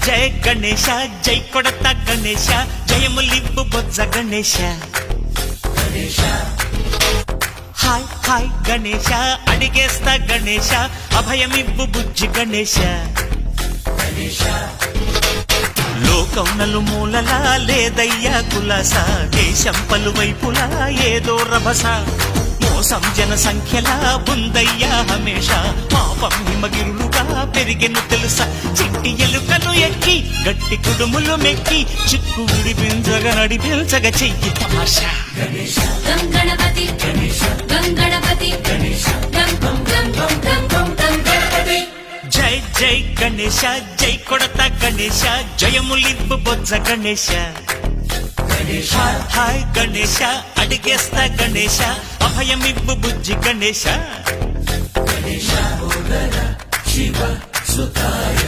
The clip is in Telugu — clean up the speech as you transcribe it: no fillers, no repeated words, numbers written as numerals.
జయ గణేశ జై కొడత గణేశ జయములివ్వు బొజ్జ గణేశ హాయ్ హాయ్ గణేశ అడిగేస్తా గణేశ అభయమివ్వు బుజ్జి గణేశ లోకం నలుమూలలా లేదయ్యా కులాస దేశం పలువైపులా ఏదో రభస మోసం జన సంఖ్యలా ఉందయ్యా హమేష పాపం హిమగిరులుగా పెరిగెను తెలుసా చిట్టి ఎలుకను ఎక్కి గట్టి కుడుములు మెక్కి చిక్కు విడిపించగా నడిపించగ చెయ్యి తమాషా గణపతి గణపతి జై జై గణేశ జై కొడత గణేశ జయములివ్వు బొజ్జ గణేశ హాయ్ గణేశ అడిగేస్తా గణేశ అభయమివ్వు బుజ్జి గణేశ శివ సుతాయ